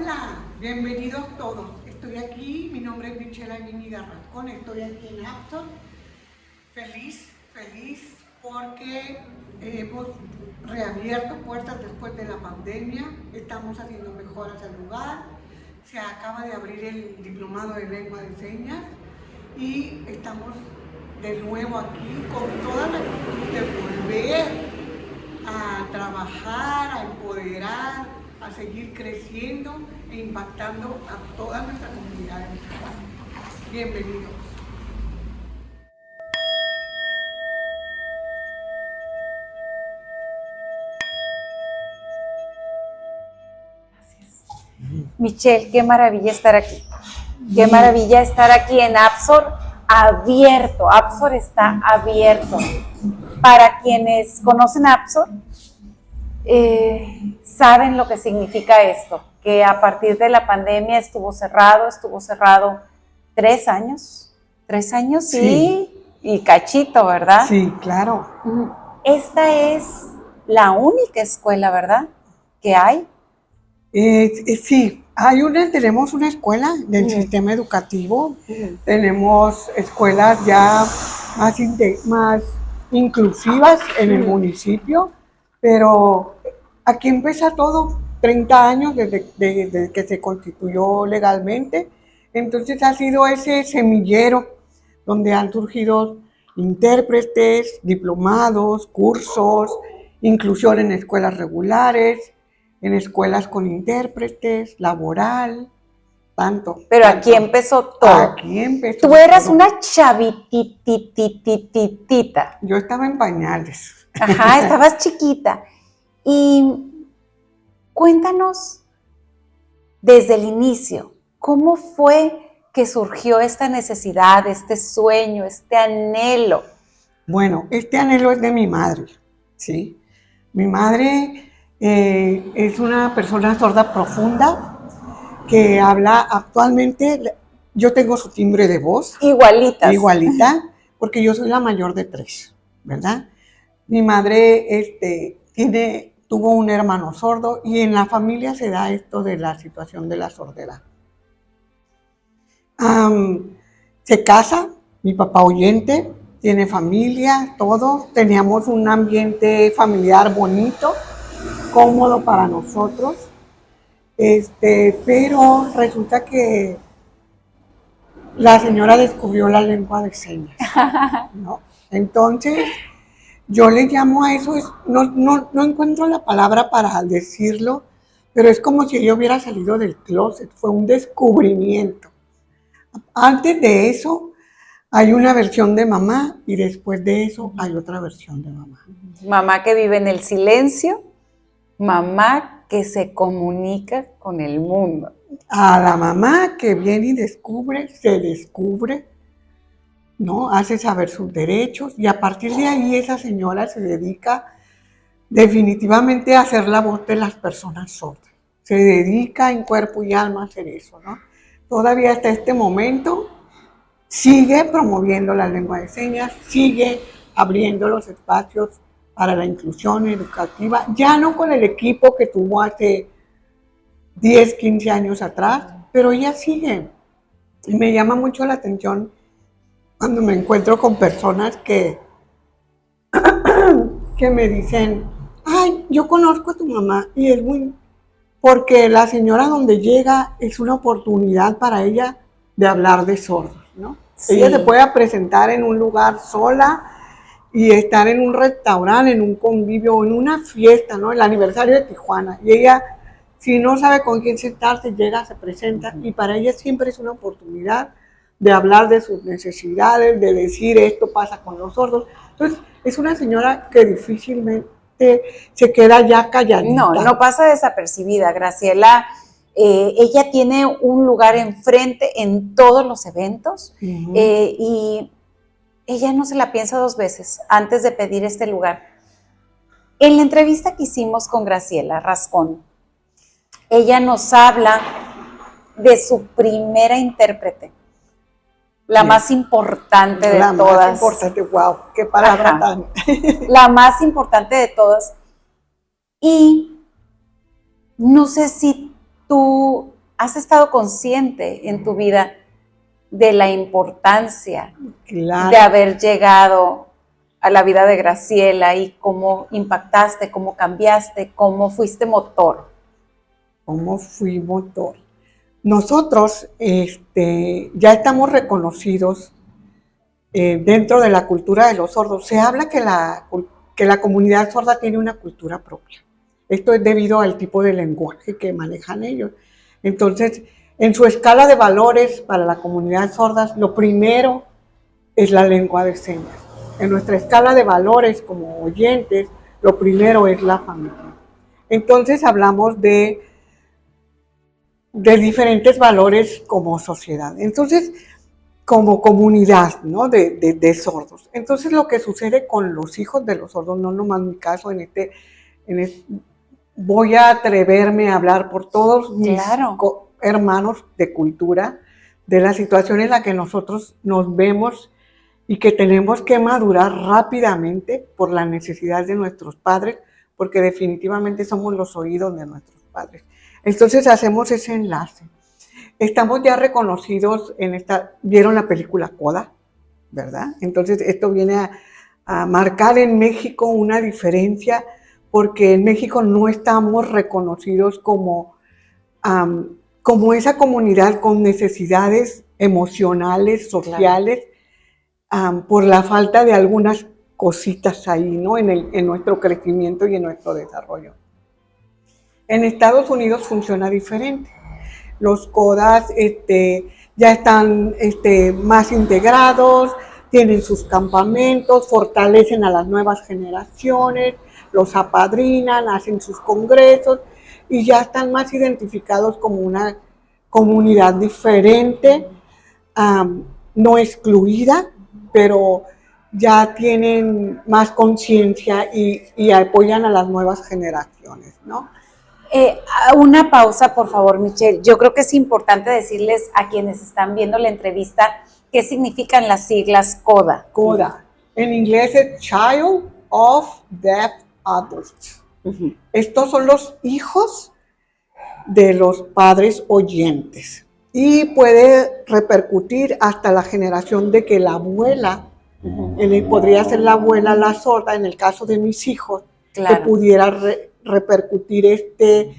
Hola, bienvenidos todos. Estoy aquí, mi nombre es Michelle Aguiniga Rascón, estoy aquí en Apson. Feliz porque hemos reabierto puertas después de la pandemia, estamos haciendo mejoras al lugar, se acaba de abrir el diplomado de lengua de señas y estamos de nuevo aquí con toda la actitud de volver a trabajar, a empoderar, a seguir creciendo e impactando a toda nuestra comunidad de Tijuana. Bienvenidos. Michelle, qué maravilla estar aquí. Qué maravilla estar aquí en Apsor abierto. Apsor está abierto. Para quienes conocen Apsor, saben lo que significa esto, que a partir de la pandemia estuvo cerrado 3 años. 3 años Sí. y cachito, ¿verdad? Sí, claro. Esta es la única escuela, ¿verdad?, que hay. Sí, tenemos una escuela del sistema educativo, tenemos escuelas ya más inclusivas en el municipio, pero aquí empieza todo, 30 años desde que se constituyó legalmente, entonces ha sido ese semillero donde han surgido intérpretes, diplomados, cursos, inclusión en escuelas regulares, en escuelas con intérpretes, laboral, tanto. Pero aquí empezó todo. Aquí empezó. Tú eras una chavititititita. Yo estaba en pañales. Ajá, estabas chiquita. Y cuéntanos desde el inicio, ¿cómo fue que surgió esta necesidad, este sueño, este anhelo? Bueno, este anhelo es de mi madre, ¿sí? Mi madre es una persona sorda profunda que habla actualmente, yo tengo su timbre de voz. Igualita, porque yo soy la mayor de 3, ¿verdad? Mi madre tuvo un hermano sordo y en la familia se da esto de la situación de la sordera. Se casa, mi papá oyente, tiene familia, todos teníamos un ambiente familiar bonito, cómodo para nosotros, pero resulta que la señora descubrió la lengua de señas, ¿no? Entonces, yo le llamo a eso, no encuentro la palabra para decirlo, pero es como si ella hubiera salido del closet, fue un descubrimiento. Antes de eso, hay una versión de mamá y después de eso hay otra versión de mamá. Mamá que vive en el silencio, mamá que se comunica con el mundo. A la mamá que viene y se descubre, ¿no? Hace saber sus derechos y a partir de ahí esa señora se dedica definitivamente a ser la voz de las personas sordas. Se dedica en cuerpo y alma a hacer eso, ¿no? Todavía hasta este momento sigue promoviendo la lengua de señas, sigue abriendo los espacios para la inclusión educativa, ya no con el equipo que tuvo hace 10, 15 años atrás, pero ella sigue. Y me llama mucho la atención cuando me encuentro con personas que me dicen, ay, yo conozco a tu mamá, y es muy, porque la señora donde llega es una oportunidad para ella de hablar de sordos, ¿no? Sí. Ella se puede presentar en un lugar sola y estar en un restaurante, en un convivio, en una fiesta, ¿no? El aniversario de Tijuana, y ella, si no sabe con quién sentarse, llega, se presenta, y para ella siempre es una oportunidad de hablar de sus necesidades, de decir esto pasa con los sordos. Entonces, es una señora que difícilmente se queda ya calladita. No pasa desapercibida, Graciela. Ella tiene un lugar enfrente en todos los eventos y ella no se la piensa 2 veces antes de pedir este lugar. En la entrevista que hicimos con Graciela Rascón, ella nos habla de su primera intérprete, la más importante de todas. La más importante, wow, qué palabra tan. La más importante de todas. Y no sé si tú has estado consciente en tu vida de la importancia Claro. de haber llegado a la vida de Graciela y cómo impactaste, cómo cambiaste, cómo fuiste motor. ¿Cómo fui motor? Nosotros ya estamos reconocidos dentro de la cultura de los sordos. Se habla que la comunidad sorda tiene una cultura propia. Esto es debido al tipo de lenguaje que manejan ellos. Entonces, en su escala de valores para la comunidad sorda, lo primero es la lengua de señas. En nuestra escala de valores como oyentes, lo primero es la familia. Entonces hablamos de diferentes valores como sociedad. Entonces, como comunidad, ¿no? de sordos. Entonces, lo que sucede con los hijos de los sordos, no nomás mi caso, voy a atreverme a hablar por todos mis hermanos de cultura, de la situación en la que nosotros nos vemos y que tenemos que madurar rápidamente por la necesidad de nuestros padres, porque definitivamente somos los oídos de nuestros padres. Entonces hacemos ese enlace. Estamos ya reconocidos vieron la película Coda, ¿verdad? Entonces esto viene a marcar en México una diferencia, porque en México no estamos reconocidos como esa comunidad con necesidades emocionales, sociales, por la falta de algunas cositas ahí, ¿no? En nuestro crecimiento y en nuestro desarrollo. En Estados Unidos funciona diferente. Los CODAs ya están más integrados, tienen sus campamentos, fortalecen a las nuevas generaciones, los apadrinan, hacen sus congresos y ya están más identificados como una comunidad diferente, no excluida, pero ya tienen más conciencia y apoyan a las nuevas generaciones, ¿no? Una pausa, por favor, Michelle. Yo creo que es importante decirles a quienes están viendo la entrevista qué significan las siglas CODA. CODA. En inglés es Child of Deaf Adults. Estos son los hijos de los padres oyentes. Y puede repercutir hasta la generación de que la abuela, podría ser la abuela la sorda, en el caso de mis hijos, que pudiera repercutir este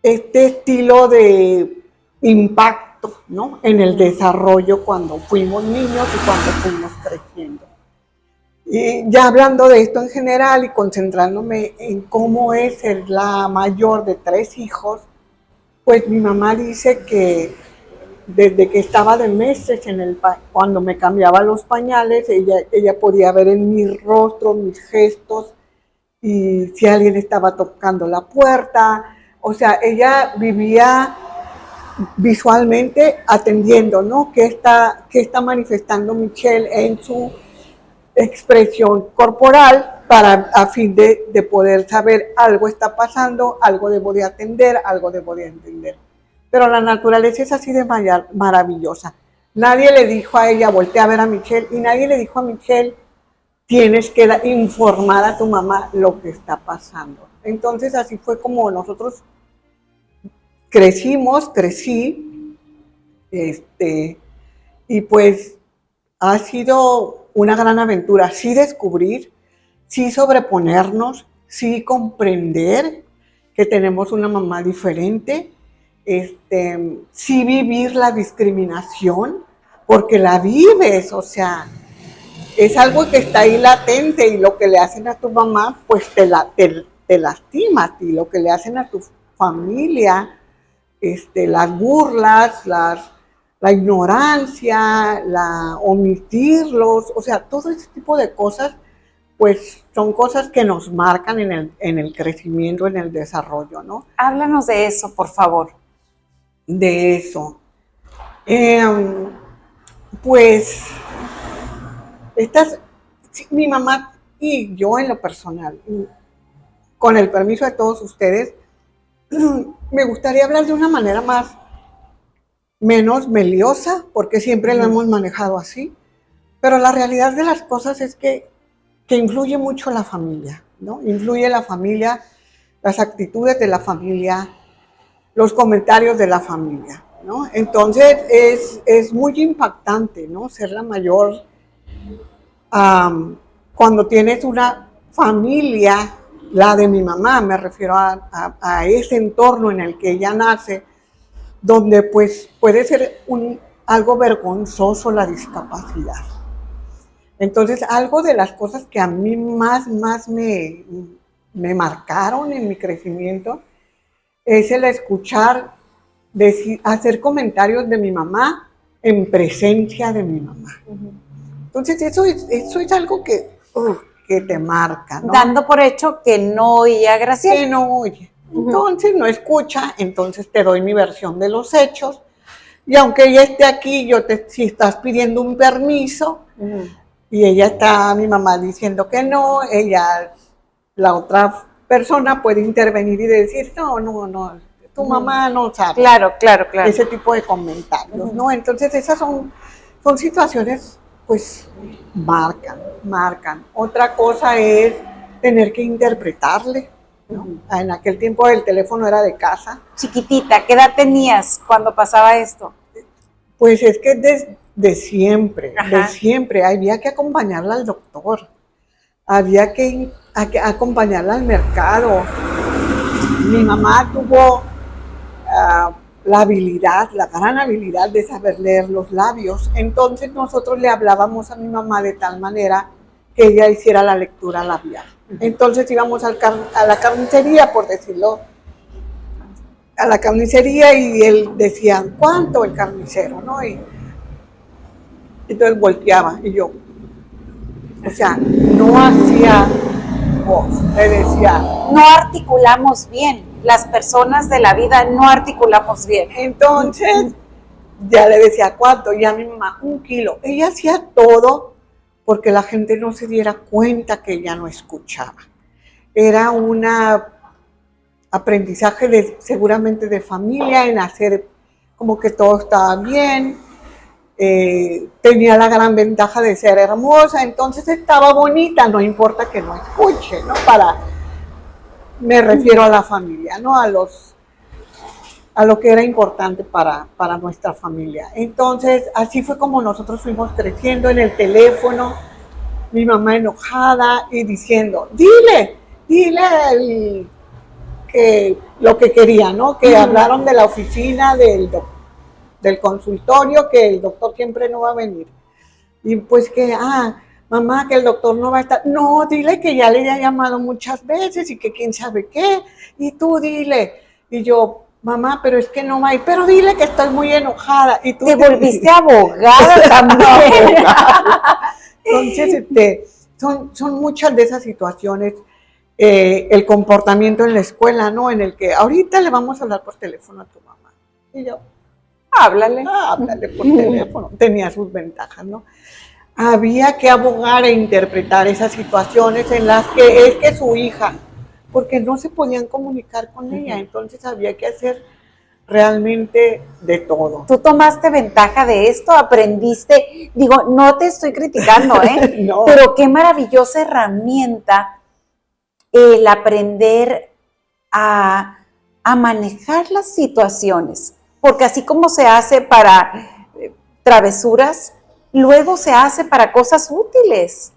estilo de impacto, ¿no? En el desarrollo cuando fuimos niños y cuando fuimos creciendo. Y ya hablando de esto en general y concentrándome en cómo es ser la mayor de 3 hijos, pues mi mamá dice que desde que estaba de meses cuando me cambiaba los pañales, ella podía ver en mi rostro, mis gestos, y si alguien estaba tocando la puerta. O sea, ella vivía visualmente atendiendo, ¿no? ¿Qué está manifestando Michelle en su expresión corporal a fin de poder saber algo está pasando, algo debo de atender, algo debo de entender? Pero la naturaleza es así de maravillosa. Nadie le dijo a ella, voltea a ver a Michelle, y nadie le dijo a Michelle, tienes que informar a tu mamá lo que está pasando. Entonces así fue como nosotros crecí, y pues ha sido una gran aventura, sí descubrir, sí sobreponernos, sí comprender que tenemos una mamá diferente, sí vivir la discriminación, porque la vives, o sea, es algo que está ahí latente, y lo que le hacen a tu mamá, pues te lastima a ti, lo que le hacen a tu familia, las burlas, la ignorancia, la omitirlos, o sea, todo ese tipo de cosas, pues son cosas que nos marcan en el crecimiento, en el desarrollo, ¿no? Háblanos de eso, por favor. De eso. Pues, mi mamá y yo en lo personal, con el permiso de todos ustedes, me gustaría hablar de una manera menos meliosa, porque siempre lo hemos manejado así, pero la realidad de las cosas es que influye mucho la familia, ¿no? Influye la familia, las actitudes de la familia, los comentarios de la familia, ¿no? Entonces es muy impactante, ¿no? Ser la mayor cuando tienes una familia, la de mi mamá, me refiero a ese entorno en el que ella nace, donde pues puede ser algo vergonzoso la discapacidad. Entonces, algo de las cosas que a mí más me marcaron en mi crecimiento es el escuchar, hacer comentarios de mi mamá en presencia de mi mamá. Entonces, eso es algo que te marca, ¿no? Dando por hecho que no oía a Graciela. Que no oye. Entonces, no escucha, entonces te doy mi versión de los hechos. Y aunque ella esté aquí, si estás pidiendo un permiso, y ella está, mi mamá, diciendo que no, la otra persona puede intervenir y decir, no, tu mamá no sabe. Claro. Ese tipo de comentarios, ¿no? Entonces esas son situaciones, pues, marcan. Otra cosa es tener que interpretarle, ¿no? En aquel tiempo el teléfono era de casa. Chiquitita, ¿qué edad tenías cuando pasaba esto? Pues es que de siempre, había que acompañarla al doctor, había que acompañarla al mercado. Mi mamá tuvo la gran habilidad de saber leer los labios, entonces nosotros le hablábamos a mi mamá de tal manera que ella hiciera la lectura labial. Entonces íbamos a la carnicería, por decirlo, a la carnicería, y él decía, ¿cuánto el carnicero? ¿No? Y entonces volteaba y yo, o sea, no hacía voz, le decía. No articulamos bien, las personas de la vida no articulamos bien. Entonces ya le decía, ¿cuánto? Y a mi mamá, 1 kilo. Ella hacía todo porque la gente no se diera cuenta que ella no escuchaba. Era un aprendizaje seguramente de familia, en hacer como que todo estaba bien. Tenía la gran ventaja de ser hermosa, entonces estaba bonita, no importa que no escuche, ¿no? Me refiero a la familia, ¿no? A lo que era importante para nuestra familia. Entonces, así fue como nosotros fuimos creciendo, en el teléfono, mi mamá enojada y diciendo, dile que lo que quería, ¿no? Que hablaron de la oficina del consultorio, que el doctor siempre no va a venir. Y pues que, mamá, que el doctor no va a estar. No, dile que ya le he llamado muchas veces y que quién sabe qué. Y tú dile. Y yo, mamá, pero es que no va a ir. Pero dile que estoy muy enojada. Y tú te volviste abogada también. Entonces, son muchas de esas situaciones. El comportamiento en la escuela, ¿no? En el que ahorita le vamos a hablar por teléfono a tu mamá. Y yo, háblale por teléfono. Tenía sus ventajas, ¿no? Había que abogar e interpretar esas situaciones en las que es que su hija, porque no se podían comunicar con ella, entonces había que hacer realmente de todo. ¿Tú tomaste ventaja de esto? ¿Aprendiste? Digo, no te estoy criticando, No. Pero qué maravillosa herramienta el aprender a manejar las situaciones, porque así como se hace para travesuras, luego se hace para cosas útiles.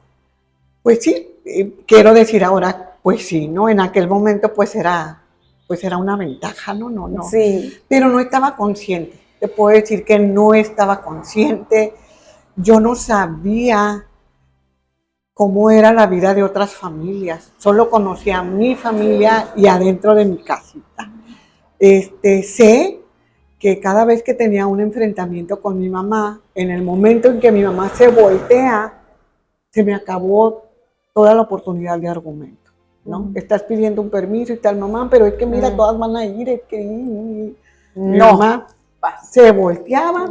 Pues sí, quiero decir ahora, pues sí, ¿no? En aquel momento pues era una ventaja, ¿no? Sí. Pero no estaba consciente, te puedo decir que no estaba consciente, yo no sabía cómo era la vida de otras familias, solo conocía a mi familia y adentro de mi casita. Sé que cada vez que tenía un enfrentamiento con mi mamá, en el momento en que mi mamá se voltea, se me acabó toda la oportunidad de argumento, ¿no? Estás pidiendo un permiso y tal, mamá, pero es que mira, todas van a ir, es que mi mamá se volteaba,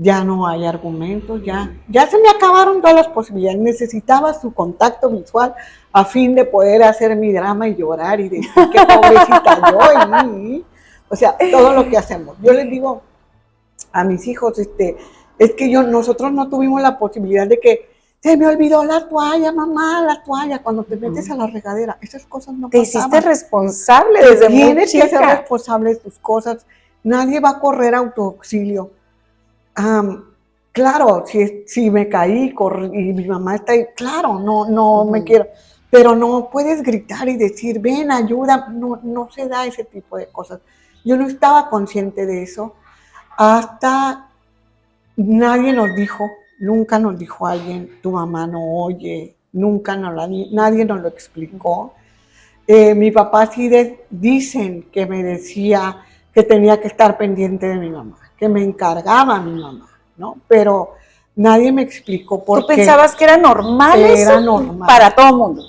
ya no hay argumentos, ya se me acabaron todas las posibilidades, necesitaba su contacto visual a fin de poder hacer mi drama y llorar y decir que pobrecita yo, o sea, todo lo que hacemos. Yo les digo a mis hijos, es que nosotros no tuvimos la posibilidad de que se me olvidó la toalla, mamá, la toalla, cuando te metes a la regadera, esas cosas no Te pasaban. hiciste responsable desde muy Tienes que ser chica. responsable de tus cosas, nadie va a correr autoauxilio. Claro, si me caí y mi mamá está ahí, claro, no me quiero, pero no puedes gritar y decir, ven, ayuda, no se da ese tipo de cosas. Yo no estaba consciente de eso hasta nadie nos dijo, nunca nos dijo alguien, tu mamá no oye, nunca nadie nos lo explicó. Mi papá sí dicen que me decía que tenía que estar pendiente de mi mamá, que me encargaba a mi mamá, ¿no? Pero nadie me explicó por qué. ¿Tú pensabas que era normal eso? Era normal. Para todo el mundo.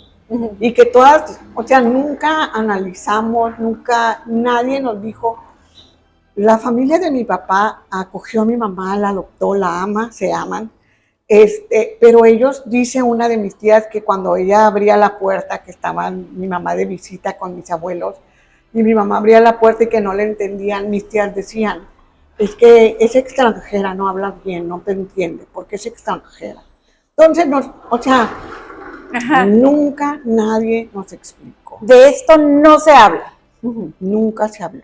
Y que todas, o sea, nunca analizamos, nunca, nadie nos dijo. La familia de mi papá acogió a mi mamá, la adoptó, la ama, se aman. Pero ellos, dice una de mis tías, que cuando ella abría la puerta, que estaba mi mamá de visita con mis abuelos, y mi mamá abría la puerta y que no le entendían, mis tías decían, es que es extranjera, no habla bien, no te entiende, porque es extranjera. Entonces, nunca nadie nos explicó. De esto no se habla. Nunca se habló.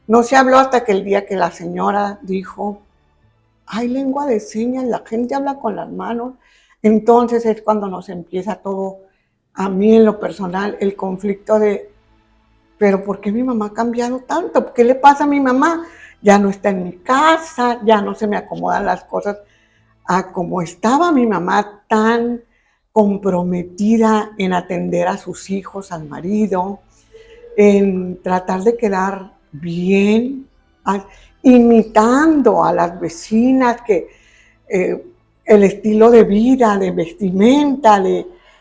No se habló hasta que el día que la señora dijo, hay lengua de señas, la gente habla con las manos. Entonces es cuando nos empieza todo, a mí en lo personal, el conflicto de, pero ¿por qué mi mamá ha cambiado tanto? ¿Qué le pasa a mi mamá? Ya no está en mi casa, ya no se me acomodan las cosas a como estaba mi mamá, tan comprometida en atender a sus hijos, al marido, en tratar de quedar bien, imitando a las vecinas, que el estilo de vida, de vestimenta,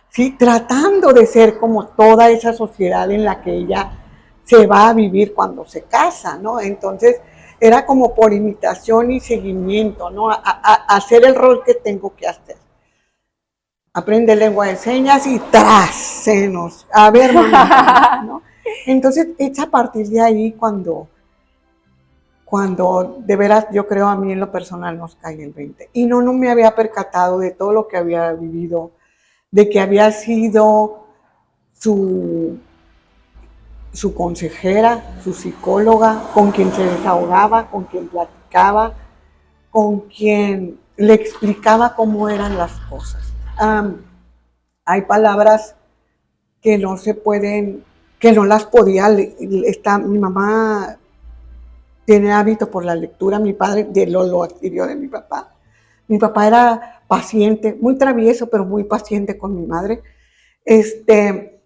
sí, tratando de ser como toda esa sociedad en la que ella se va a vivir cuando se casa, ¿no? Entonces era como por imitación y seguimiento, ¿no? A hacer el rol que tengo que hacer. Aprende lengua de señas y tras senos. A ver, mamá, ¿no? Entonces es a partir de ahí cuando de veras yo creo, a mí en lo personal nos cae el 20. Y no me había percatado de todo lo que había vivido, de que había sido su consejera, su psicóloga, con quien se desahogaba, con quien platicaba, con quien le explicaba cómo eran las cosas. Hay palabras que no se pueden, que no las podía leer. Mi mamá tiene hábito por la lectura, mi padre lo adquirió de mi papá. Mi papá era paciente, muy travieso, pero muy paciente con mi madre.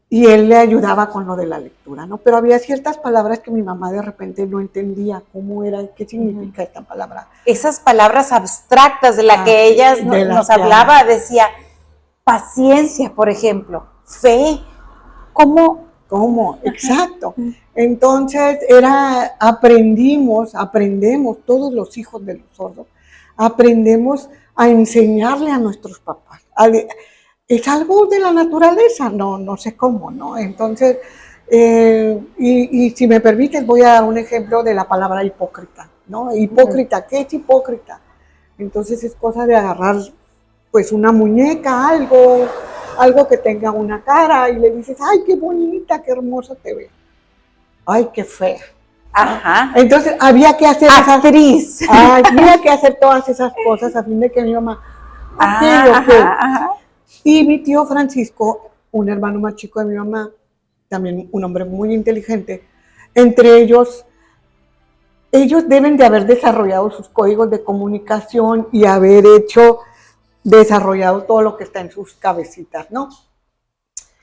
Y él le ayudaba con lo de la lectura, ¿no? Pero había ciertas palabras que mi mamá de repente no entendía cómo era, qué significa esta palabra. Esas palabras abstractas de las que ella nos hablaba, decía paciencia, por ejemplo, fe, ¿cómo? Exacto. Entonces aprendemos, todos los hijos de los sordos, aprendemos a enseñarle a nuestros papás. Es algo de la naturaleza, no sé cómo, ¿no? Entonces, y si me permites, voy a dar un ejemplo de la palabra hipócrita, ¿no? Hipócrita, ¿qué es hipócrita? Entonces es cosa de agarrar, pues, una muñeca, algo que tenga una cara, y le dices, ay, qué bonita, qué hermosa te ves. Ay, qué fea. Ajá. Entonces había que hacer actriz. Había que hacer todas esas cosas a fin de que mi mamá. Ajá. Y mi tío Francisco, un hermano más chico de mi mamá, también un hombre muy inteligente, entre ellos deben de haber desarrollado sus códigos de comunicación y haber desarrollado todo lo que está en sus cabecitas, ¿no?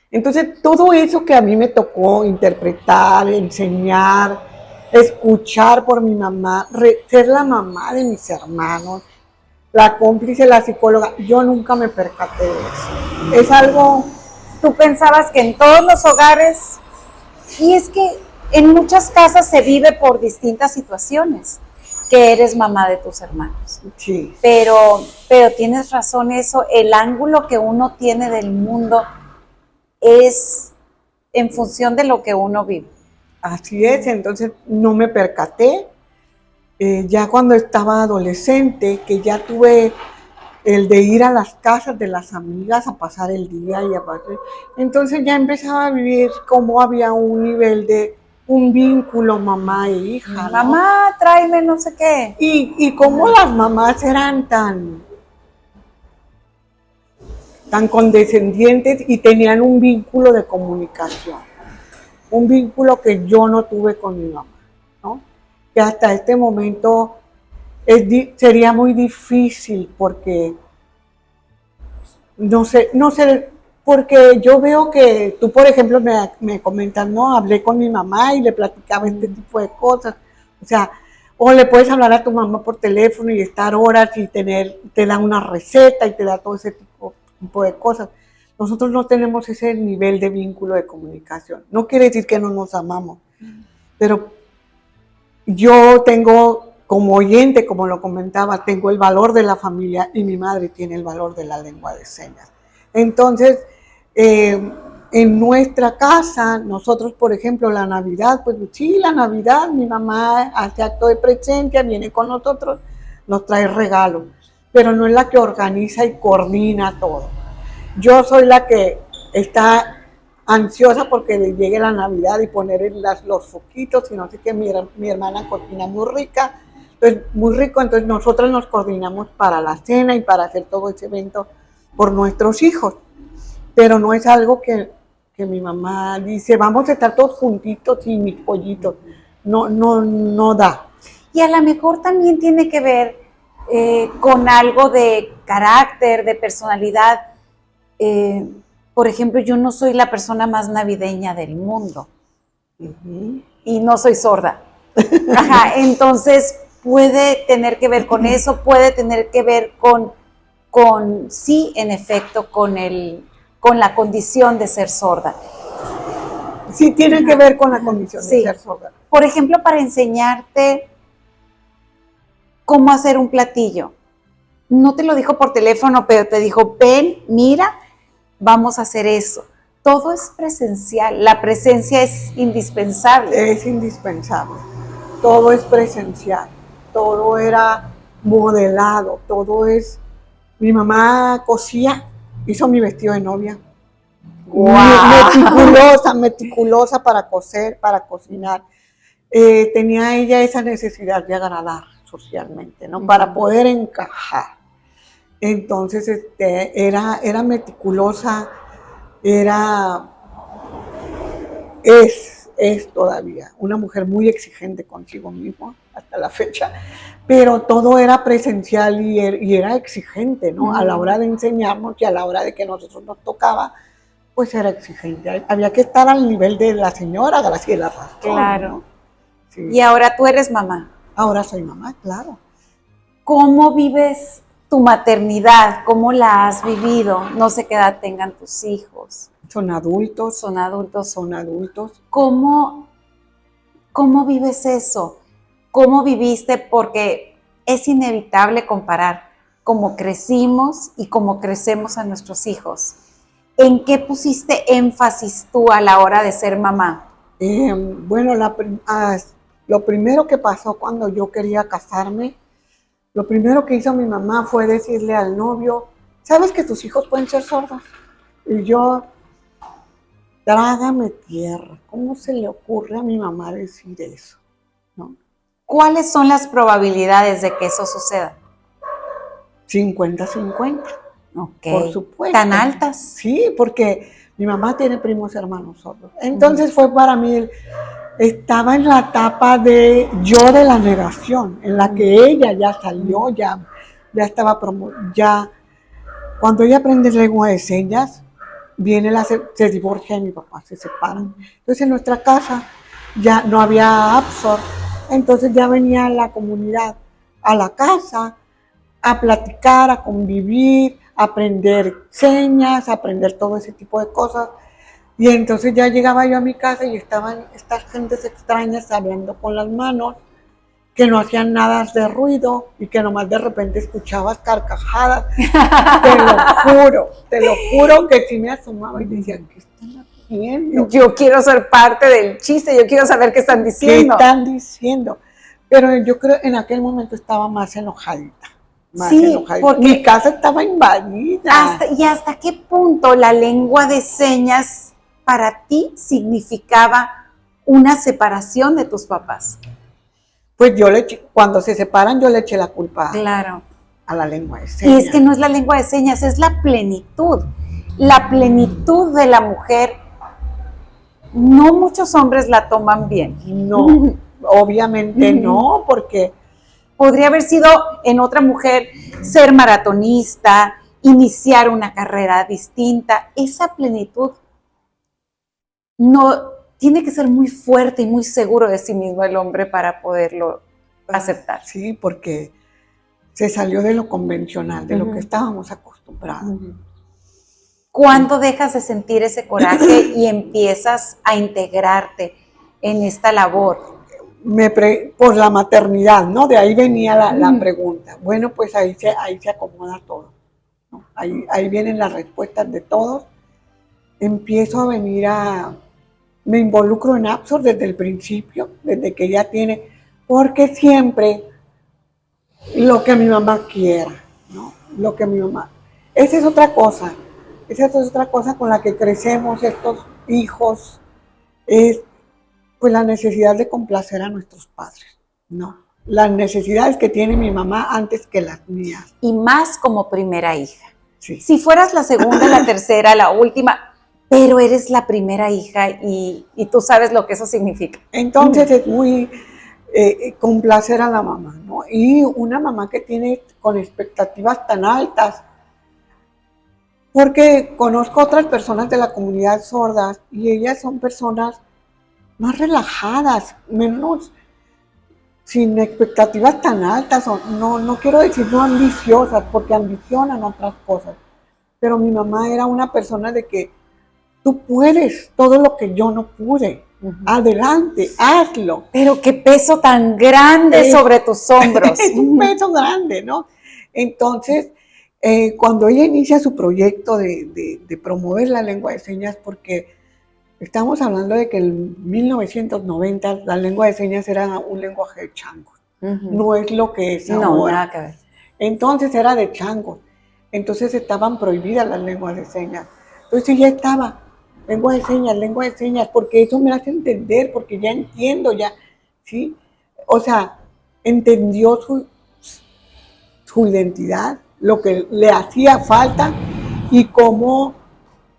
Entonces, todo eso que a mí me tocó interpretar, enseñar, escuchar por mi mamá, ser la mamá de mis hermanos, la cómplice, la psicóloga, yo nunca me percaté de eso. Es algo... Tú pensabas que en todos los hogares, y es que en muchas casas se vive por distintas situaciones, que eres mamá de tus hermanos. Sí. Pero tienes razón, eso, el ángulo que uno tiene del mundo es en función de lo que uno vive. Así es, entonces no me percaté. Ya cuando estaba adolescente, que ya tuve el de ir a las casas de las amigas a pasar el día y aparte. Entonces ya empezaba a vivir como había un nivel de un vínculo mamá e hija, ¿no? Mamá, tráeme no sé qué. Y cómo las mamás eran tan condescendientes y tenían un vínculo de comunicación, un vínculo que yo no tuve con mi mamá, ¿no? Que hasta este momento sería muy difícil porque no sé, porque yo veo que tú, por ejemplo, me comentas, no, hablé con mi mamá y le platicaba este tipo de cosas, o sea, o le puedes hablar a tu mamá por teléfono y estar horas y te da una receta y te da todo ese tipo de cosas. Nosotros no tenemos ese nivel de vínculo de comunicación. No quiere decir que no nos amamos, pero yo tengo, como oyente, como lo comentaba, tengo el valor de la familia y mi madre tiene el valor de la lengua de señas. Entonces, en nuestra casa, nosotros, por ejemplo, la Navidad, pues sí, la Navidad, mi mamá hace acto de presencia, viene con nosotros, nos trae regalos, pero no es la que organiza y coordina todo. Yo soy la que está ansiosa porque le llegue la Navidad y poner los foquitos y no sé qué. Mi hermana cocina muy rica, pues muy rico, entonces nosotros nos coordinamos para la cena y para hacer todo ese evento por nuestros hijos, pero no es algo que mi mamá dice, vamos a estar todos juntitos y mis pollitos, no da. Y a lo mejor también tiene que ver con algo de carácter, de personalidad. Por ejemplo, yo no soy la persona más navideña del mundo. Y no soy sorda. Ajá, entonces puede tener que ver con eso, puede tener que ver con sí, en efecto, con la condición de ser sorda. Sí, tiene que ver con la condición de ser sorda. Por ejemplo, para enseñarte cómo hacer un platillo. No te lo dijo por teléfono, pero te dijo, ven, mira, vamos a hacer eso. Todo es presencial, la presencia es indispensable. Es indispensable, todo es presencial, todo era modelado, todo es... Mi mamá cosía, hizo mi vestido de novia. ¡Wow! Meticulosa para coser, para cocinar. Tenía ella esa necesidad de agradar socialmente, ¿no? Para poder encajar. Entonces, era meticulosa, es todavía una mujer muy exigente consigo misma hasta la fecha, pero todo era presencial y era exigente, ¿no? A la hora de enseñarnos y a la hora de que nosotros nos tocaba, pues era exigente. Había que estar al nivel de la señora Graciela Rastro. Claro. ¿No? Sí. Y ahora tú eres mamá. Ahora soy mamá, claro. ¿Cómo vives tu maternidad? ¿Cómo la has vivido? No sé qué edad tengan tus hijos. Son adultos. Son adultos. Son adultos. ¿Cómo vives eso? ¿Cómo viviste? Porque es inevitable comparar cómo crecimos y cómo crecemos a nuestros hijos. ¿En qué pusiste énfasis tú a la hora de ser mamá? Bueno, lo primero que pasó cuando yo quería casarme, lo primero que hizo mi mamá fue decirle al novio, ¿sabes que tus hijos pueden ser sordos? Y yo, trágame tierra, ¿cómo se le ocurre a mi mamá decir eso? ¿No? ¿Cuáles son las probabilidades de que eso suceda? 50-50. Okay. Por supuesto. ¿Tan altas? Sí, porque mi mamá tiene primos hermanos sordos. Entonces fue para mí, estaba en la etapa de la negación, en la que ella ya salió, ya estaba ya cuando ella aprende lengua de señas, se divorcia de mi papá, se separan. Entonces en nuestra casa ya no había Absor, entonces ya venía la comunidad a la casa a platicar, a convivir, a aprender señas, a aprender todo ese tipo de cosas. Y entonces ya llegaba yo a mi casa y estaban estas gentes extrañas hablando con las manos, que no hacían nada de ruido y que nomás de repente escuchabas carcajadas. Te lo juro que sí me asomaba y decía, ¿qué están haciendo? Yo quiero ser parte del chiste, yo quiero saber qué están diciendo. ¿Qué están diciendo? Pero yo creo en aquel momento estaba más enojadita, más Sí, enojadita. porque Mi casa estaba invadida. ¿Hasta qué punto la lengua de señas para ti significaba una separación de tus papás? Pues cuando se separan, yo le eché la culpa Claro. a la lengua de señas. Y es que no es la lengua de señas, es la plenitud. La plenitud de la mujer, no muchos hombres la toman bien. No, obviamente no, porque podría haber sido en otra mujer ser maratonista, iniciar una carrera distinta. Esa plenitud no tiene que ser muy fuerte y muy seguro de sí mismo el hombre para poderlo aceptar. Sí, porque se salió de lo convencional, de lo que estábamos acostumbrados. ¿Cuándo dejas de sentir ese coraje y empiezas a integrarte en esta labor? Por la maternidad, ¿no? De ahí venía la pregunta. Bueno, pues ahí se acomoda todo, ¿no? Ahí vienen las respuestas de todos. Empiezo a venir me involucro en Apsor desde el principio, desde que ella tiene, porque siempre lo que mi mamá quiera, ¿no? Lo que mi mamá. Esa es otra cosa con la que crecemos estos hijos, es pues la necesidad de complacer a nuestros padres, ¿no? Las necesidades que tiene mi mamá antes que las mías. Y más como primera hija. Sí. Si fueras la segunda, la tercera, la última, pero eres la primera hija y tú sabes lo que eso significa. Entonces es muy complacer a la mamá, ¿no? Y una mamá que tiene con expectativas tan altas, porque conozco otras personas de la comunidad sordas y ellas son personas más relajadas, menos, sin expectativas tan altas, no quiero decir no ambiciosas, porque ambicionan otras cosas, pero mi mamá era una persona de que tú puedes todo lo que yo no pude, adelante, hazlo. Pero qué peso tan grande sobre tus hombros. Es un peso grande, ¿no? Entonces, cuando ella inicia su proyecto de promover la lengua de señas, porque estamos hablando de que en 1990 la lengua de señas era un lenguaje de changos, no es lo que es ahora. No, nada que ver. Entonces era de changos, entonces estaban prohibidas las lenguas de señas. Entonces ella estaba, lengua de señas, porque eso me hace entender, porque ya entiendo, ya, ¿sí? O sea, entendió su identidad, lo que le hacía falta y cómo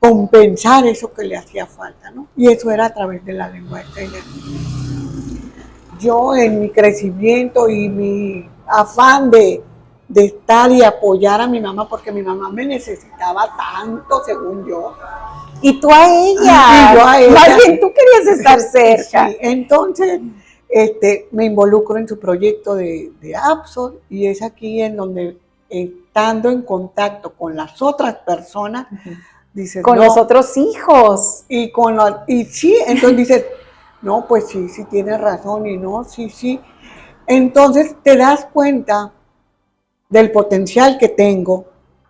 compensar eso que le hacía falta, ¿no? Y eso era a través de la lengua de señas. Yo en mi crecimiento y mi afán de estar y apoyar a mi mamá, porque mi mamá me necesitaba tanto, según yo. Y tú a ella. Y yo a ella. Más bien tú querías estar cerca. Sí, entonces me involucro en su proyecto de Apsor y es aquí en donde, estando en contacto con las otras personas, dices, con los otros hijos. Y sí, entonces dices, no, pues sí tienes razón, y no, sí. Entonces te das cuenta del potencial que tengo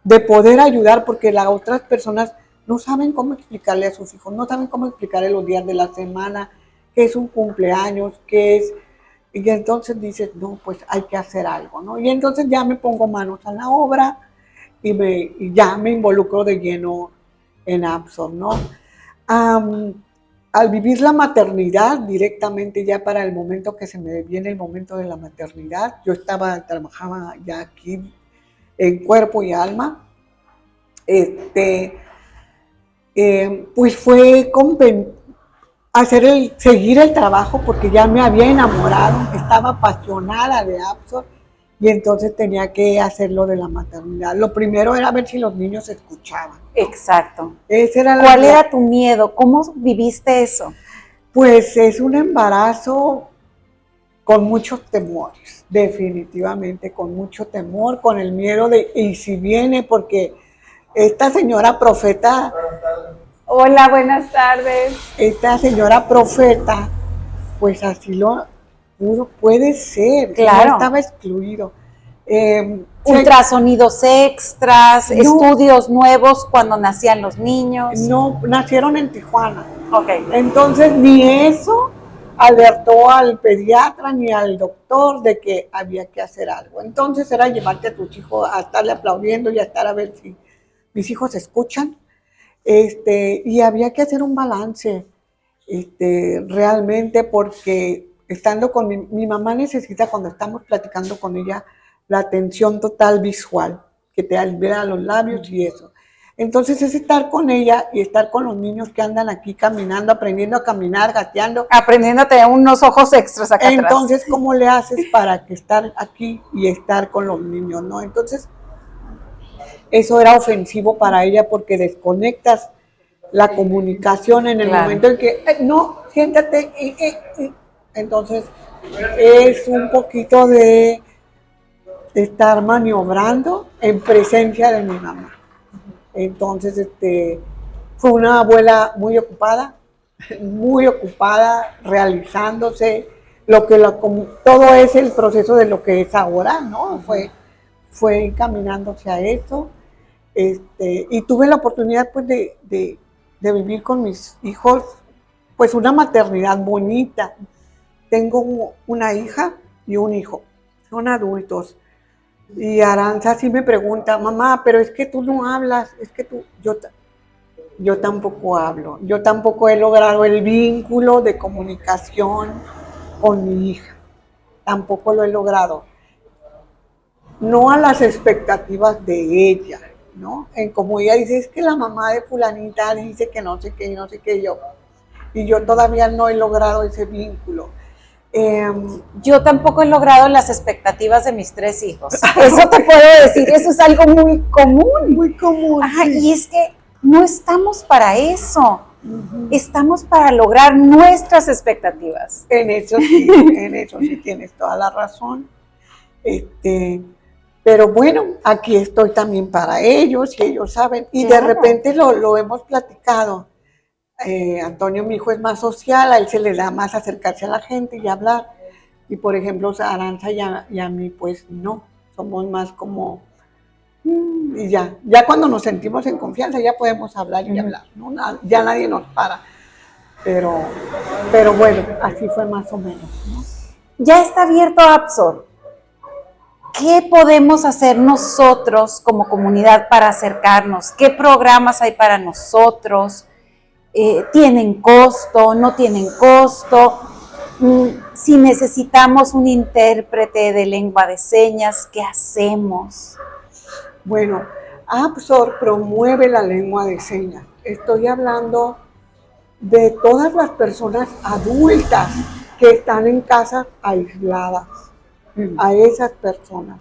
de poder ayudar, porque las otras personas no saben cómo explicarle a sus hijos, no saben cómo explicarle los días de la semana, qué es un cumpleaños, y entonces dices, no, pues hay que hacer algo, ¿no? Y entonces ya me pongo manos a la obra y ya me involucro de lleno en Apsor, ¿no? Al vivir la maternidad directamente, ya para el momento que se me viene el momento de la maternidad, yo trabajaba ya aquí en cuerpo y alma, pues fue seguir el trabajo, porque ya me había enamorado, estaba apasionada de Apsor, y entonces tenía que hacerlo de la maternidad. Lo primero era ver si los niños escuchaban. Exacto. ¿Cuál era tu miedo? ¿Cómo viviste eso? Pues es un embarazo con muchos temores, definitivamente con mucho temor, con el miedo de, y si viene, porque esta señora profeta... Hola, buenas tardes. Esta señora profeta, pues así lo puede ser, claro. No estaba excluido. Ultrasonidos extras, estudios nuevos cuando nacían los niños. No, nacieron en Tijuana. Ok. Entonces ni eso, alertó al pediatra ni al doctor de que había que hacer algo. Entonces era llevarte a tus hijos a estarle aplaudiendo y a estar a ver si mis hijos escuchan. Y había que hacer un balance, realmente, porque estando con mi mamá necesita, cuando estamos platicando con ella, la atención total visual, que te vea los labios y eso. Entonces es estar con ella y estar con los niños que andan aquí caminando, aprendiendo a caminar, gateando. Aprendiendo a tener unos ojos extras acá atrás. Entonces, ¿cómo le haces para que estar aquí y estar con los niños, no? Entonces, eso era ofensivo para ella porque desconectas la comunicación en el momento en que, no, siéntate. Entonces, es un poquito de estar maniobrando en presencia de mi mamá. Entonces, fue una abuela muy ocupada realizándose todo es el proceso de lo que es ahora, ¿no? Fue encaminándose a eso. Y tuve la oportunidad, pues, de vivir con mis hijos, pues, una maternidad bonita. Tengo una hija y un hijo, son adultos. Y Aranza sí me pregunta, mamá, pero es que tú no hablas, es que yo tampoco hablo, yo tampoco he logrado el vínculo de comunicación con mi hija, tampoco lo he logrado. No a las expectativas de ella, ¿no? Como ella dice, es que la mamá de fulanita dice que no sé qué, no sé qué, y yo todavía no he logrado ese vínculo. Yo tampoco he logrado las expectativas de mis 3 hijos. Eso te puedo decir, eso es algo muy común. Muy común. Ajá, sí. Y es que no estamos para eso. Estamos para lograr nuestras expectativas. En eso sí tienes toda la razón. Pero bueno, aquí estoy también para ellos y ellos saben. Y claro, de repente lo hemos platicado. Antonio, mi hijo, es más social, a él se le da más acercarse a la gente y hablar. Y por ejemplo, Aranza y a mí, pues no, somos más como, y ya cuando nos sentimos en confianza ya podemos hablar y hablar, ¿no? Ya nadie nos para. Pero bueno, así fue más o menos, ¿no? Ya está abierto Absor. ¿Qué podemos hacer nosotros como comunidad para acercarnos? ¿Qué programas hay para nosotros? ¿Tienen costo? ¿No tienen costo? Si necesitamos un intérprete de lengua de señas, ¿qué hacemos? Bueno, Absor promueve la lengua de señas. Estoy hablando de todas las personas adultas que están en casas aisladas, a esas personas.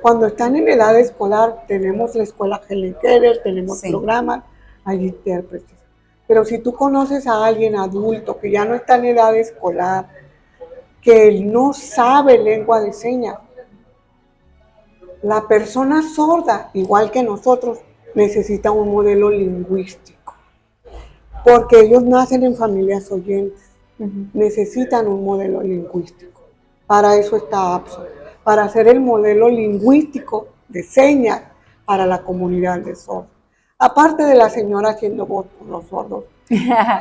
Cuando están en edad escolar, tenemos la escuela Helen Keller, tenemos programas, hay intérpretes. Pero si tú conoces a alguien adulto que ya no está en edad escolar, que no sabe lengua de señas, la persona sorda, igual que nosotros, necesita un modelo lingüístico, porque ellos nacen en familias oyentes, necesitan un modelo lingüístico. Para eso está Absor, para hacer el modelo lingüístico de señas para la comunidad de sordos. Aparte de la señora haciendo voz por los sordos,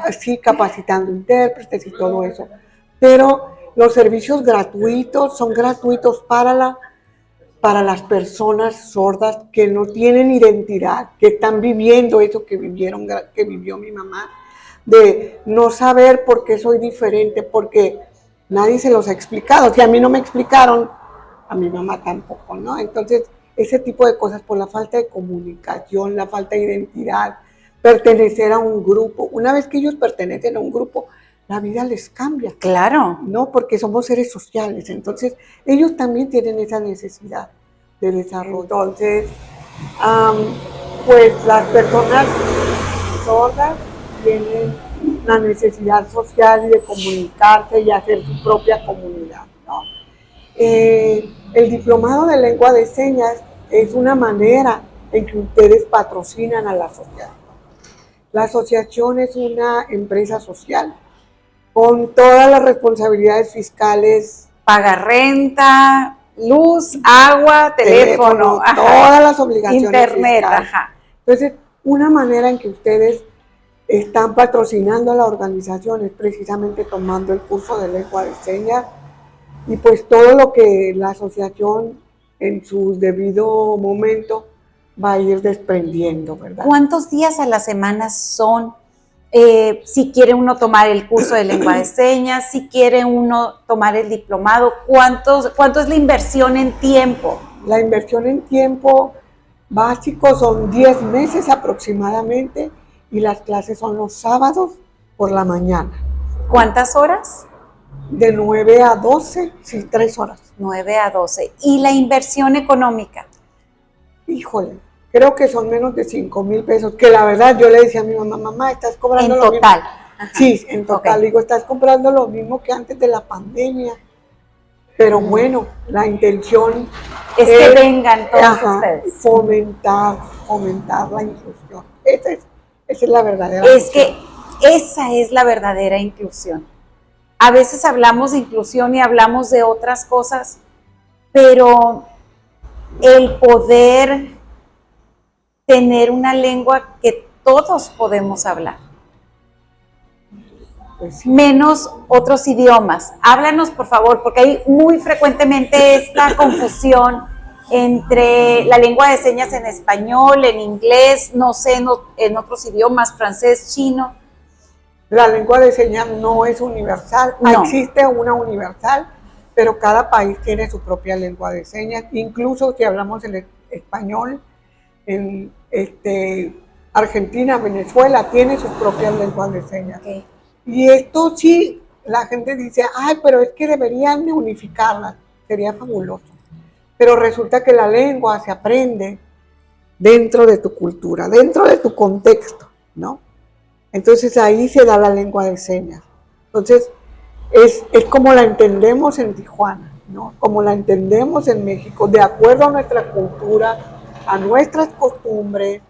así capacitando intérpretes y todo eso. Pero los servicios gratuitos son gratuitos para las personas sordas que no tienen identidad, que están viviendo eso que vivió mi mamá, de no saber por qué soy diferente, porque nadie se los ha explicado. Si a mí no me explicaron, a mi mamá tampoco, ¿no? Entonces, ese tipo de cosas, por la falta de comunicación, la falta de identidad, pertenecer a un grupo. Una vez que ellos pertenecen a un grupo, la vida les cambia. Claro. ¿No? Porque somos seres sociales. Entonces, ellos también tienen esa necesidad de desarrollo. Entonces, pues las personas sordas tienen la necesidad social y de comunicarse y hacer su propia comunidad, ¿no? El diplomado de lengua de señas es una manera en que ustedes patrocinan a la asociación. La asociación es una empresa social con todas las responsabilidades fiscales. Paga renta, luz, agua, teléfono, todas las obligaciones internet, fiscales. Entonces, una manera en que ustedes están patrocinando a la organización es precisamente tomando el curso de lengua de señas y pues todo lo que la asociación en su debido momento va a ir desprendiendo, ¿verdad? ¿Cuántos días a la semana son? Si quiere uno tomar el curso de lengua de señas, si quiere uno tomar el diplomado, ¿cuánto es la inversión en tiempo? La inversión en tiempo básico son 10 meses aproximadamente y las clases son los sábados por la mañana. ¿Cuántas horas? De 9 a 12, sí, 3 horas. 9 a 12. ¿Y la inversión económica? Híjole, creo que son menos de 5,000 pesos, que la verdad yo le decía a mi mamá, mamá, estás cobrando en lo total. mismo. Sí, en total, digo, estás comprando lo mismo que antes de la pandemia. Pero bueno, la intención es que vengan todos ustedes. Fomentar la inclusión. Esa es la verdadera Es que esa es la verdadera inclusión. A veces hablamos de inclusión y hablamos de otras cosas, pero el poder tener una lengua que todos podemos hablar. Pues sí. Menos otros idiomas. Háblanos, por favor, porque hay muy frecuentemente esta confusión entre la lengua de señas en español, en inglés, no sé, en otros idiomas, francés, chino. La lengua de señas no es universal, No. Existe una universal, pero cada país tiene su propia lengua de señas. Incluso si hablamos el español, en Argentina, Venezuela, tiene sus propias lenguas de señas. Okay. Y esto sí, la gente dice, ay, pero es que deberían de unificarlas, sería fabuloso. Pero resulta que la lengua se aprende dentro de tu cultura, dentro de tu contexto, ¿no? Entonces ahí se da la lengua de señas. Entonces es como la entendemos en Tijuana, ¿no? Como la entendemos en México, de acuerdo a nuestra cultura, a nuestras costumbres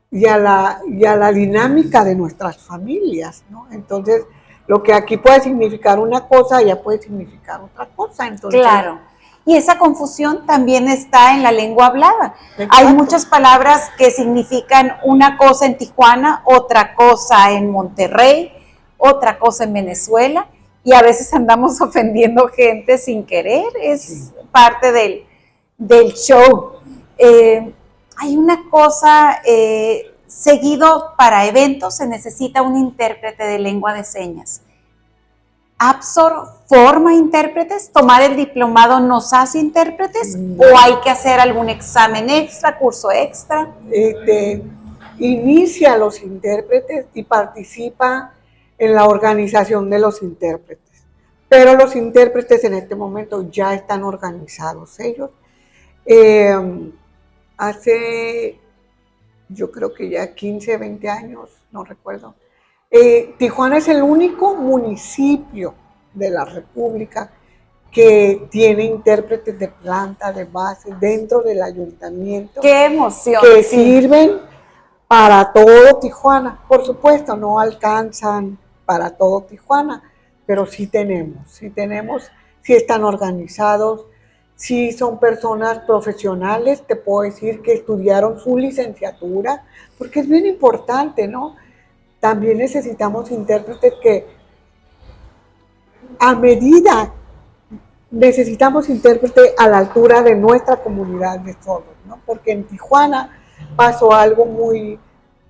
y a la dinámica de nuestras familias, ¿no? Entonces, lo que aquí puede significar una cosa, allá puede significar otra cosa. Entonces, claro. Y esa confusión también está en la lengua hablada. Exacto. Hay muchas palabras que significan una cosa en Tijuana, otra cosa en Monterrey, otra cosa en Venezuela, y a veces andamos ofendiendo gente sin querer, es parte del show. Hay una cosa, seguido para eventos se necesita un intérprete de lengua de señas. ¿Absor forma intérpretes? ¿Tomar el diplomado nos hace intérpretes? ¿O hay que hacer algún examen extra, curso extra? Inicia a los intérpretes y participa en la organización de los intérpretes. Pero los intérpretes en este momento ya están organizados ellos. Hace, yo creo que ya 15, 20 años, no recuerdo, Tijuana es el único municipio de la República que tiene intérpretes de planta, de base, dentro del ayuntamiento. ¡Qué emoción! Que sirven para todo Tijuana. Por supuesto, no alcanzan para todo Tijuana, pero sí tenemos, sí están organizados, sí son personas profesionales, te puedo decir que estudiaron su licenciatura, porque es bien importante, ¿no? También necesitamos intérpretes que a medida necesitamos intérprete a la altura de nuestra comunidad de sordos, ¿no? Porque en Tijuana pasó algo muy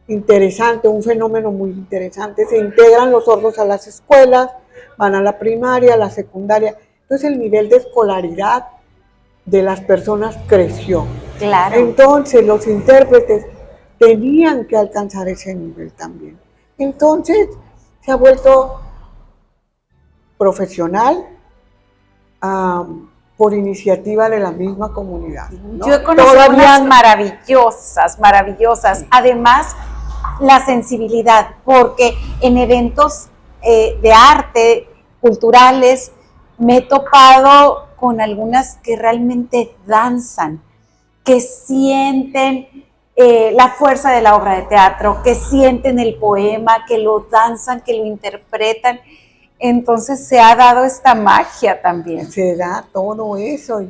interesante, un fenómeno muy interesante. Se integran los sordos a las escuelas, van a la primaria, a la secundaria. Entonces el nivel de escolaridad de las personas creció. Claro. Entonces los intérpretes tenían que alcanzar ese nivel también. Entonces se ha vuelto profesional por iniciativa de la misma comunidad, ¿no? Yo he conocido unas maravillosas. Además, la sensibilidad, porque en eventos de arte, culturales, me he topado con algunas que realmente danzan, que sienten la fuerza de la obra de teatro, que sienten el poema, que lo danzan, que lo interpretan. Entonces se ha dado esta magia también. Se da todo eso.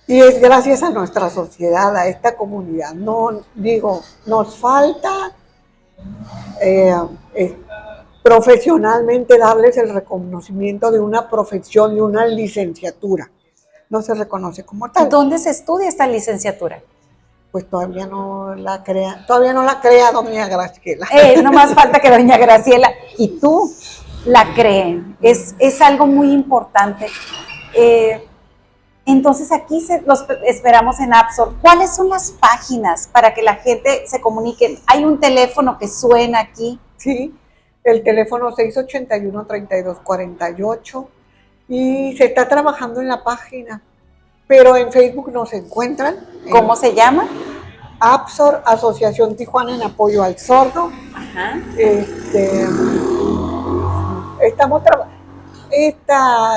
Y es gracias a nuestra sociedad, a esta comunidad. No, digo, nos falta eh, eh, profesionalmente darles el reconocimiento de una profesión, de una licenciatura. No se reconoce como tal. ¿Dónde se estudia esta licenciatura? Pues todavía no la crea doña Graciela. No más falta que doña Graciela y tú la creen. Es algo muy importante. Entonces aquí los esperamos en Appsor. ¿Cuáles son las páginas para que la gente se comunique? Hay un teléfono que suena aquí. Sí, el teléfono 681-3248 y se está trabajando en la página, pero en Facebook nos encuentran. ¿Cómo se llama? Appsor, Asociación Tijuana en Apoyo al Sordo. Ajá. Estamos trabajando.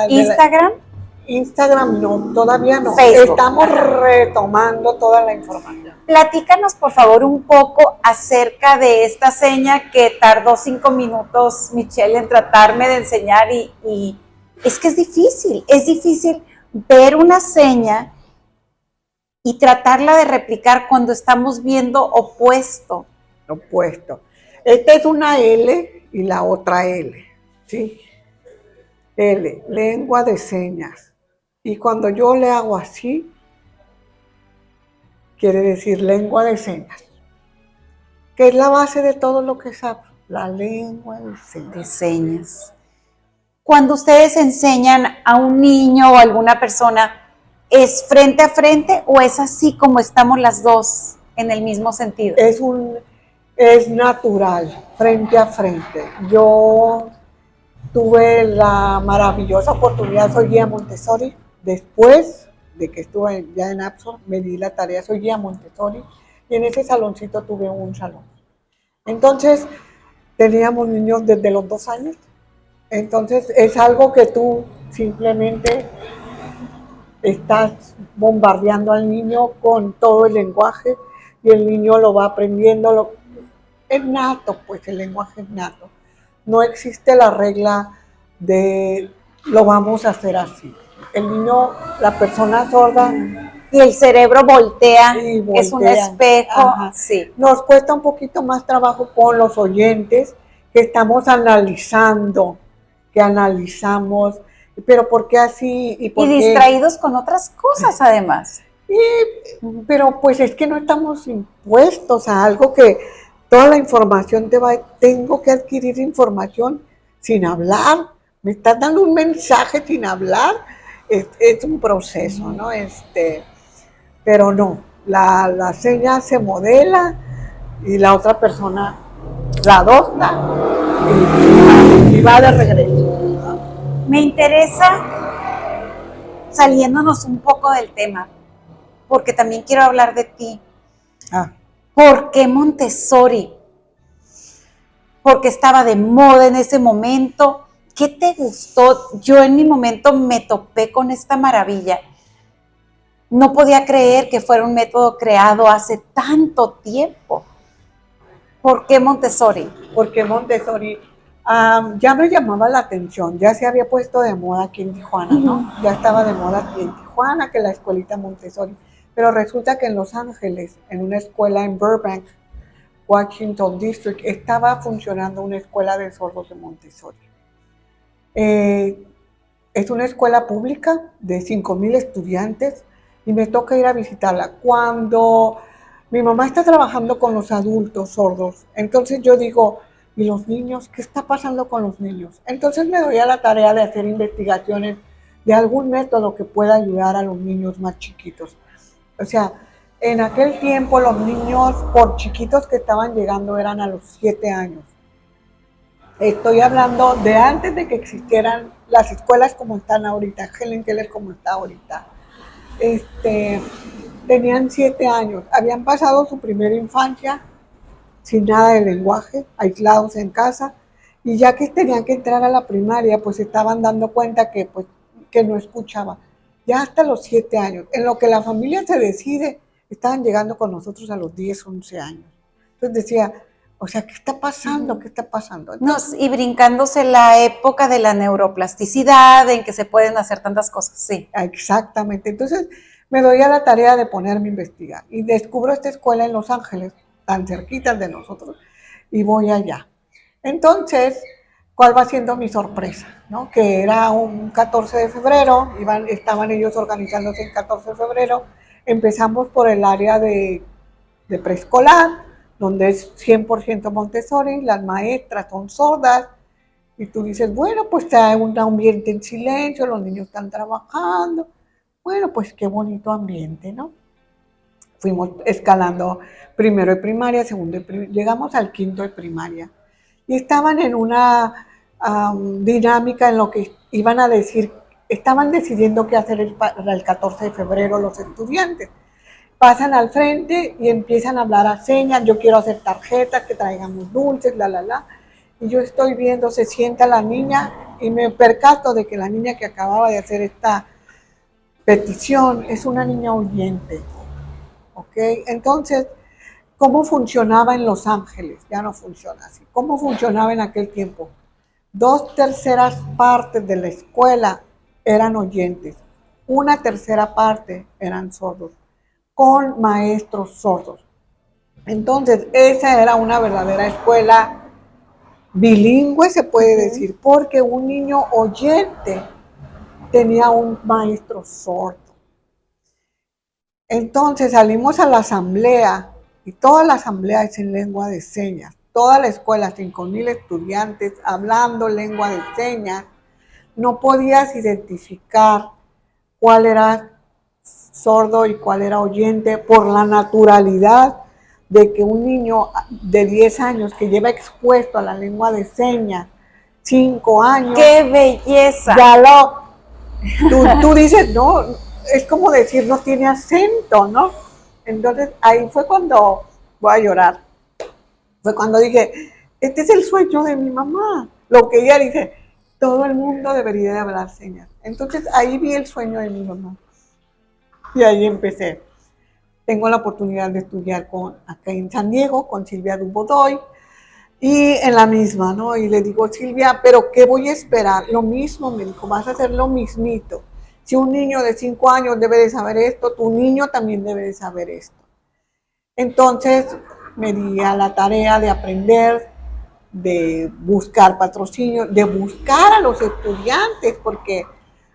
¿Instagram? Instagram no, todavía no. Facebook. Estamos retomando toda la información. Platícanos, por favor, un poco acerca de esta seña que tardó 5 minutos Michelle en tratarme de enseñar y es que es difícil ver una seña y tratarla de replicar cuando estamos viendo opuesto. Opuesto. Esta es una L y la otra L, ¿sí? L, lengua de señas. Y cuando yo le hago así, quiere decir lengua de señas, que es la base de todo lo que sabe, la lengua de señas. Cuando ustedes enseñan a un niño o a alguna persona, ¿es frente a frente o es así como estamos las dos en el mismo sentido? Es natural, frente a frente. Yo tuve la maravillosa oportunidad, soy guía Montessori, después de que estuve ya en Appsor, me di la tarea, soy guía Montessori, y en ese saloncito tuve un salón. Entonces, teníamos niños desde los 2 años, entonces es algo que tú simplemente estás bombardeando al niño con todo el lenguaje y el niño lo va aprendiendo, es nato, pues el lenguaje es nato. No existe la regla de lo vamos a hacer así. El niño, la persona sorda, y el cerebro voltea, es un voltea. espejo. Sí. Nos cuesta un poquito más trabajo con los oyentes, que estamos analizando, que analizamos, pero ¿por qué así? Y distraídos con otras cosas además. Pero pues es que no estamos impuestos a algo que toda la información tengo que adquirir información sin hablar, me estás dando un mensaje sin hablar, es un proceso, ¿no? Pero no, la seña se modela y la otra persona la adopta y va de regreso. Me interesa, saliéndonos un poco del tema, porque también quiero hablar de ti. ¿Por qué Montessori? Porque estaba de moda en ese momento. ¿Qué te gustó? Yo en mi momento me topé con esta maravilla. No podía creer que fuera un método creado hace tanto tiempo. ¿Por qué Montessori? Porque Montessori ya me llamaba la atención, ya se había puesto de moda aquí en Tijuana, ¿no? Ya estaba de moda aquí en Tijuana, que la escuelita Montessori. Pero resulta que en Los Ángeles, en una escuela en Burbank, Washington District, estaba funcionando una escuela de sordos de Montessori. Es una escuela pública de 5,000 estudiantes y me toca ir a visitarla. Cuando mi mamá está trabajando con los adultos sordos, entonces yo digo, ¿y los niños? ¿Qué está pasando con los niños? Entonces me doy a la tarea de hacer investigaciones de algún método que pueda ayudar a los niños más chiquitos. O sea, en aquel tiempo los niños, por chiquitos que estaban llegando, eran a los 7 años. Estoy hablando de antes de que existieran las escuelas como están ahorita, Helen Keller como está ahorita. Tenían 7 años, habían pasado su primera infancia sin nada de lenguaje, aislados en casa, y ya que tenían que entrar a la primaria, pues se estaban dando cuenta que no escuchaba. Ya hasta los 7 años, en lo que la familia se decide, estaban llegando con nosotros a los 10, 11 años. Entonces decía, o sea, ¿qué está pasando? ¿Qué está pasando? Entonces, y brincándose la época de la neuroplasticidad, en que se pueden hacer tantas cosas, sí. Exactamente. Entonces me doy a la tarea de ponerme a investigar y descubro esta escuela en Los Ángeles, tan cerquita de nosotros, y voy allá. Entonces, ¿cuál va siendo mi sorpresa? ¿No? Que era un 14 de febrero, estaban ellos organizándose el 14 de febrero, empezamos por el área de preescolar, donde es 100% Montessori, las maestras son sordas, y tú dices, bueno, pues está un ambiente en silencio, los niños están trabajando, bueno, pues qué bonito ambiente, ¿no? Fuimos escalando primero de primaria, segundo de primaria, llegamos al quinto de primaria, y estaban en una dinámica en lo que iban a decir, estaban decidiendo qué hacer para el 14 de febrero los estudiantes. Pasan al frente y empiezan a hablar a señas, yo quiero hacer tarjetas, que traigamos dulces, la. Y yo estoy viendo, se sienta la niña y me percato de que la niña que acababa de hacer esta petición es una niña oyente, ¿ok? Entonces, ¿cómo funcionaba en Los Ángeles? Ya no funciona así. ¿Cómo funcionaba en aquel tiempo? 2/3 partes de la escuela eran oyentes, 1/3 parte eran sordos, con maestros sordos. Entonces, esa era una verdadera escuela bilingüe, se puede decir, porque un niño oyente tenía un maestro sordo. Entonces salimos a la asamblea y toda la asamblea es en lengua de señas. Toda la escuela, 5,000 estudiantes hablando lengua de señas. No podías identificar cuál era sordo y cuál era oyente por la naturalidad de que un niño de 10 años que lleva expuesto a la lengua de señas 5 años. ¡Qué belleza! Ya tú dices, no, es como decir, no tiene acento, ¿no? Entonces ahí fue cuando, voy a llorar, fue cuando dije, este es el sueño de mi mamá. Lo que ella dice, todo el mundo debería de hablar señas. Entonces ahí vi el sueño de mi mamá. Y ahí empecé. Tengo la oportunidad de estudiar acá en San Diego con Silvia Dubodoy y en la misma, ¿no? Y le digo, Silvia, ¿pero qué voy a esperar? Lo mismo, me dijo, vas a hacer lo mismito. Si un niño de 5 años debe de saber esto, tu niño también debe de saber esto. Entonces me di a la tarea de aprender, de buscar patrocinio, de buscar a los estudiantes, porque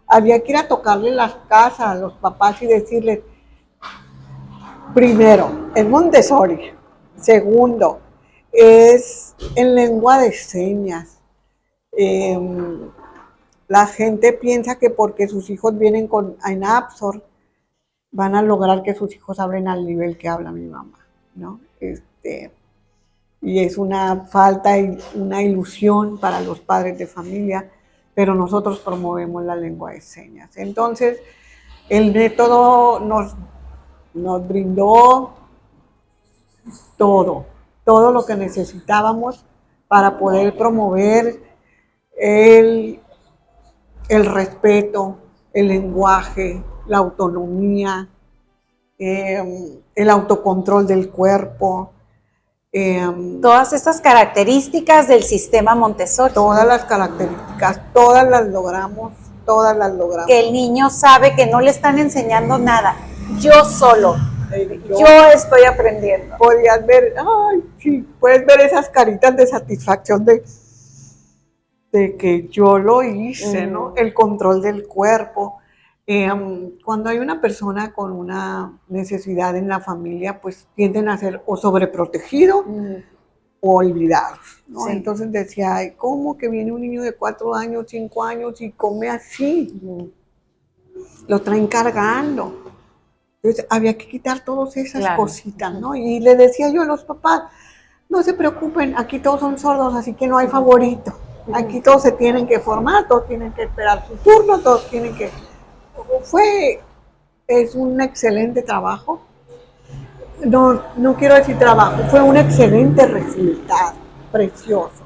había que ir a tocarle las casas a los papás y decirles, primero, es Montessori. Segundo, es en lengua de señas. La gente piensa que porque sus hijos vienen en Absor, van a lograr que sus hijos hablen al nivel que habla mi mamá, ¿no? Y es una falta y una ilusión para los padres de familia, pero nosotros promovemos la lengua de señas. Entonces, el método nos brindó todo lo que necesitábamos para poder promover el, el respeto, el lenguaje, la autonomía, el autocontrol del cuerpo. Todas estas características del sistema Montessori. Todas las características, todas las logramos, todas las logramos. Que el niño sabe que no le están enseñando nada, yo solo. Yo estoy aprendiendo. Podías ver, ay, sí, puedes ver esas caritas de satisfacción de que yo lo hice, ¿no? El control del cuerpo. Cuando hay una persona con una necesidad en la familia, pues tienden a ser o sobreprotegidos o olvidados, ¿no? Sí. Entonces decía, ay, ¿cómo que viene un niño de 4 años, 5 años y come así? Lo traen cargando. Entonces había que quitar todas esas cositas, ¿no? Y le decía yo a los papás, no se preocupen, aquí todos son sordos, así que no hay favorito. Aquí todos se tienen que formar, todos tienen que esperar su turno, todos tienen que... Es un excelente trabajo. No quiero decir trabajo, fue un excelente resultado, precioso.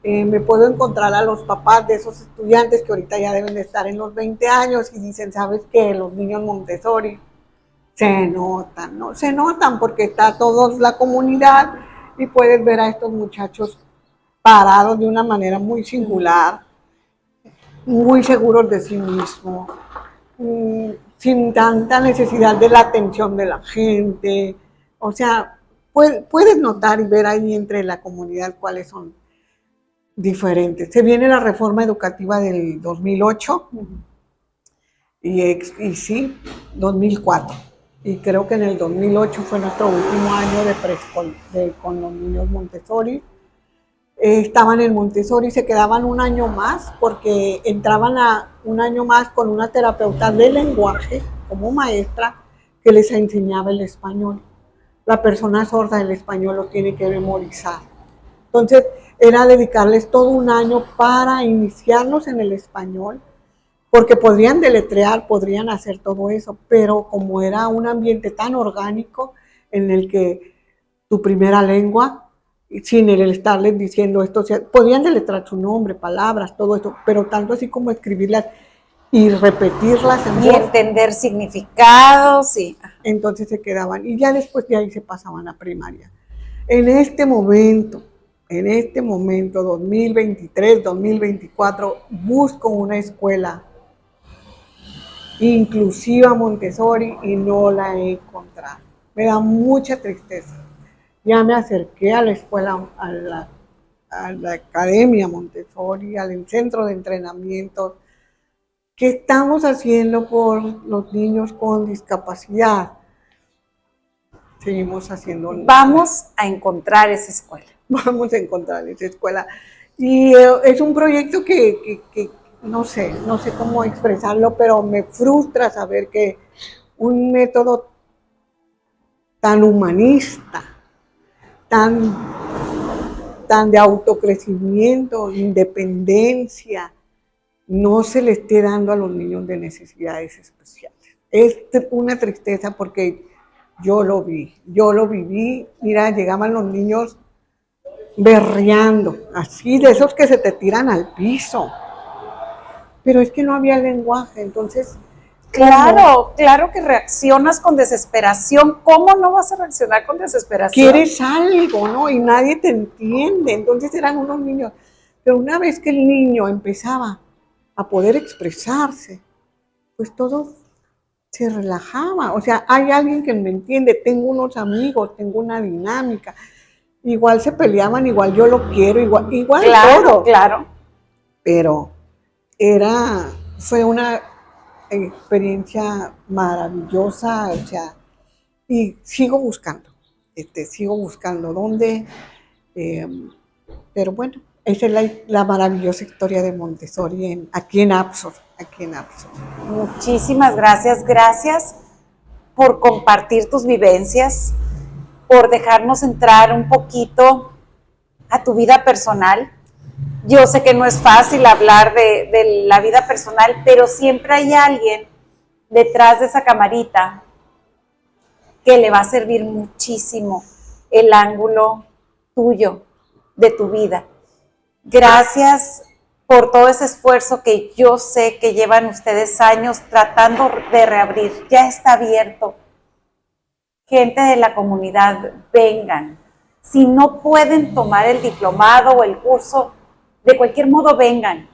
Me puedo encontrar a los papás de esos estudiantes que ahorita ya deben de estar en los 20 años y dicen, ¿sabes qué? Los niños Montessori se notan, ¿no? Se notan porque está toda la comunidad y puedes ver a estos muchachos parados de una manera muy singular, muy seguros de sí mismos, sin tanta necesidad de la atención de la gente. O sea, puedes notar y ver ahí entre la comunidad cuáles son diferentes. Se viene la reforma educativa del 2008 y sí, 2004. Y creo que en el 2008 fue nuestro último año de preescolar con los niños Montessori. Estaban en Montessori y se quedaban un año más porque entraban a un año más con una terapeuta de lenguaje como maestra que les enseñaba el español. La persona sorda el español lo tiene que memorizar. Entonces era dedicarles todo un año para iniciarlos en el español, porque podrían deletrear, podrían hacer todo eso, pero como era un ambiente tan orgánico en el que tu primera lengua, sin el estarles diciendo esto, podían deletrear su nombre, palabras, todo eso, pero tanto así como escribirlas y repetirlas en y voz, entender significados, y entonces se quedaban, y ya después de ahí se pasaban a primaria. En este momento, 2023, 2024, busco una escuela inclusiva Montessori y no la he encontrado. Me da mucha tristeza. Ya me acerqué a la escuela, a la academia Montessori, al centro de entrenamiento. ¿Qué estamos haciendo por los niños con discapacidad? Seguimos haciendo nada. Vamos a encontrar esa escuela. Vamos a encontrar esa escuela. Y es un proyecto que no sé cómo expresarlo, pero me frustra saber que un método tan humanista, tan de autocrecimiento, independencia, no se le esté dando a los niños de necesidades especiales. Es una tristeza porque yo lo viví. Mira, llegaban los niños berreando, así, de esos que se te tiran al piso. Pero es que no había lenguaje, entonces... Claro que reaccionas con desesperación. ¿Cómo no vas a reaccionar con desesperación? Quieres algo, ¿no? Y nadie te entiende. Entonces eran unos niños. Pero una vez que el niño empezaba a poder expresarse, pues todo se relajaba. O sea, hay alguien que me entiende, tengo unos amigos, tengo una dinámica. Igual se peleaban, igual yo lo quiero, igual claro, todo. Claro. Pero fue una experiencia maravillosa, o sea, y sigo buscando dónde, pero bueno, esa es la maravillosa historia de Montessori aquí en Apsor. Muchísimas gracias por compartir tus vivencias, por dejarnos entrar un poquito a tu vida personal. Yo sé que no es fácil hablar de la vida personal, pero siempre hay alguien detrás de esa camarita que le va a servir muchísimo el ángulo tuyo, de tu vida. Gracias por todo ese esfuerzo que yo sé que llevan ustedes años tratando de reabrir. Ya está abierto. Gente de la comunidad, vengan. Si no pueden tomar el diplomado o el curso, de cualquier modo vengan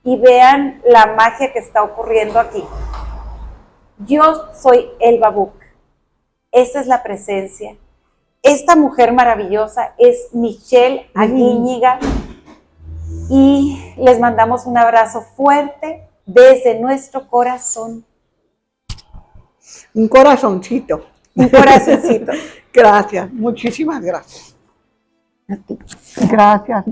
y vean la magia que está ocurriendo aquí. Yo soy Elba Buch. Esta es la presencia. Esta mujer maravillosa es Michelle Aguíñiga y les mandamos un abrazo fuerte desde nuestro corazón. Un corazoncito. Un corazoncito. Gracias, muchísimas gracias. A ti. Gracias.